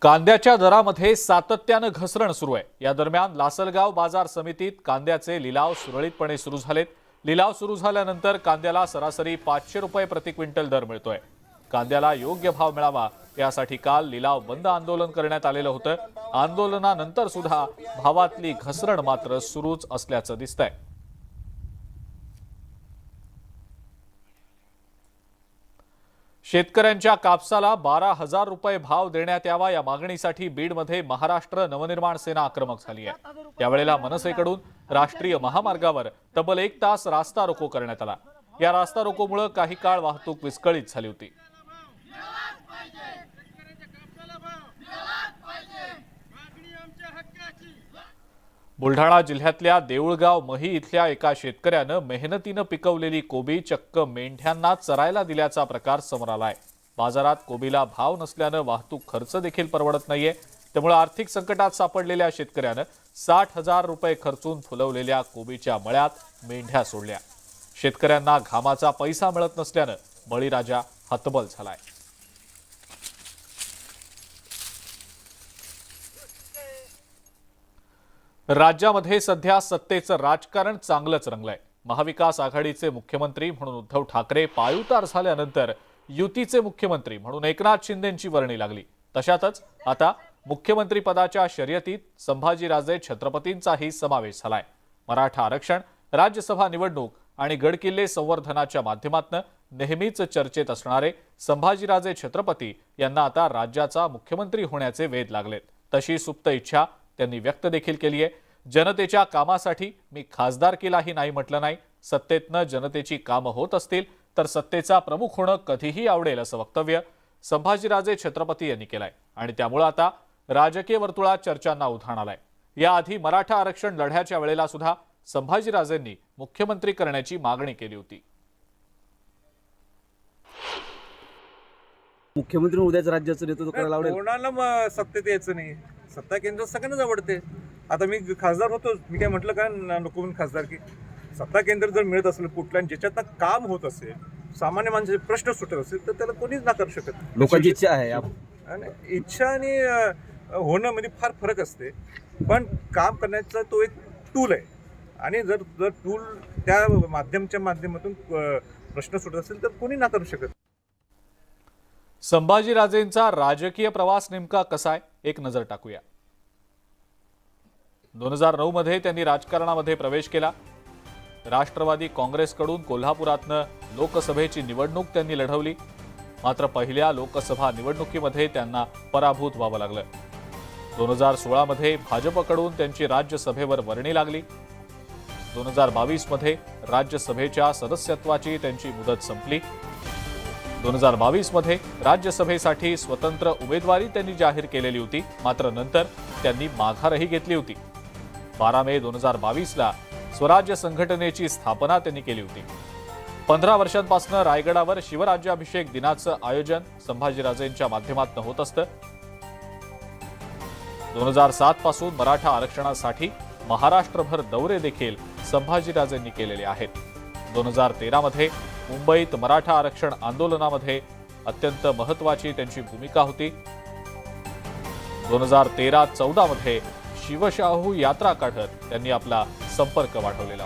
कांद्याच्या दरामध्ये सातत्यानं घसरण सुरू आहे। या दरम्यान लासलगाव बाजार समितीत कांद्याचे लिलाव सुरळीतपणे सुरू झालेत। लिलाव सुरू झाल्यानंतर कांद्याला सरासरी 500 रुपये प्रति क्विंटल दर मिळतोय। कांद्याला योग्य भाव मिळावा यासाठी काल लिलाव बंद आंदोलन करण्यात आलेलं होतं। आंदोलनानंतर सुद्धा भावातली घसरण मात्र सुरूच असल्याचं दिसतंय। शेतकऱ्यांच्या कापसाला 12,000 रुपये भाव देण्यात यावा या मागणीसाठी बीडमध्ये महाराष्ट्र नवनिर्माण सेना आक्रमक झाली आहे। यावेळेला मनसेकडून राष्ट्रीय महामार्गावर तब्बल 1 तास रास्ता रोको करण्यात आला। या रास्ता रोकोमुळे काही काळ वाहतूक विस्कळीत झाली होती। बुलढाणा जिल्ह्यातल्या देऊळगाव मही इथल्या एका शेतकऱ्यानं मेहनतीनं पिकवलेली कोबी चक्क मेंढ्यांना चरायला दिल्याचा प्रकार समोर आलाय। बाजारात कोबीला भाव नसल्यानं वाहतूक खर्च देखील परवडत नाहीये। त्यामुळे आर्थिक संकटात सापडलेल्या शेतकऱ्यानं 60,000 रुपये खर्चून फुलवलेल्या कोबीच्या मळ्यात मेंढ्या सोडल्या। शेतकऱ्यांना घामाचा पैसा मिळत नसल्यानं बळीराजा हतबल झालाय। राज्यामध्ये सध्या सत्तेचं राजकारण चांगलंच रंगलंय। महाविकास आघाडीचे मुख्यमंत्री म्हणून उद्धव ठाकरे पायउतार झाल्यानंतर युतीचे मुख्यमंत्री म्हणून एकनाथ शिंदेंची वर्णी लागली। तशातच आता मुख्यमंत्री पदाच्या शर्यतीत संभाजीराजे छत्रपतींचाही समावेश झालाय। मराठा आरक्षण, राज्यसभा निवडणूक आणि गडकिल्ले संवर्धनाच्या माध्यमातून नेहमीच चर्चेत असणारे संभाजीराजे छत्रपती यांना आता राज्याचा मुख्यमंत्री होण्याचे वेध लागलेत। तशी सुप्त इच्छा त्यांनी व्यक्त देखील केली आहे। जनतेच्या कामासाठी मी खासदारकीलाही नाही म्हटलं नाही। सत्तेतनं जनतेची कामं होत असतील तर सत्तेचा प्रमुख होणं कधीही आवडेल असं वक्तव्य संभाजीराजे छत्रपती यांनी केलंय आणि त्यामुळे आता राजकीय वर्तुळात चर्चांना उधाण आलंय। याआधी मराठा आरक्षण लढ्याच्या वेळेला सुद्धा संभाजीराजेंनी मुख्यमंत्री करण्याची मागणी केली होती। मुख्यमंत्री उद्याच राज्याचं नेतृत्व करायला आवडेल। कोणाला सत्तेत यायचं नाही, सत्ता केंद्र सगळ्यांनाच आवडते। आता मी खासदार होतो, मी काय म्हटलं का नको म्हणून खासदार की सत्ता केंद्र जर मिळत असेल कुठल्या ज्याच्यात काम होत असेल, सामान्य माणसाचे प्रश्न सुटत असेल तर त्याला कोणीच नाकार शकत। लोकांची इच्छा आहे आणि इच्छा आणि होणं मध्ये फार फरक असते, पण काम करण्याचा तो एक टूल आहे आणि जर टूल त्या माध्यमातून प्रश्न सुटत असेल तर कोणी नाकारू शकत। संभाजीराजेंचा राजकीय प्रवास नेमका कसा आहे एक नजर टाकूया। 2009 मध्ये त्यांनी राजकारणामध्ये प्रवेश केला। राष्ट्रवादी काँग्रेसकडून कोल्हापुरातनं लोकसभेची निवडणूक त्यांनी लढवली। मात्र पहिल्या लोकसभा निवडणुकीमध्ये त्यांना पराभूत व्हावं लागलं। 2016 मध्ये भाजपकडून त्यांची राज्यसभेवर वर्णी लागली। 2022 मध्ये राज्यसभेच्या सदस्यत्वाची त्यांची मुदत संपली। 2022 मध्ये राज्यसभेसाठी स्वतंत्र उमेदवारी त्यांनी जाहीर केलेली होती, मात्र नंतर त्यांनी माघारही घेतली होती। 12 मे 2022ला स्वराज्य संघटनेची स्थापना त्यांनी केली होती। 15 वर्षांपासून रायगडावर शिवराज्याभिषेक दिनाचं आयोजन संभाजीराजेंच्या माध्यमातून होत असतं। 2007 पासून मराठा आरक्षणासाठी महाराष्ट्रभर दौरे देखील संभाजीराजेंनी केलेले आहेत। 2013 मध्ये मुंबईत मराठा आरक्षण आंदोलनामध्ये अत्यंत महत्त्वाची त्यांची भूमिका होती। 2013-14 मध्ये शिवशाहू यात्रा काढत त्यांनी आपला संपर्क वाढवलेला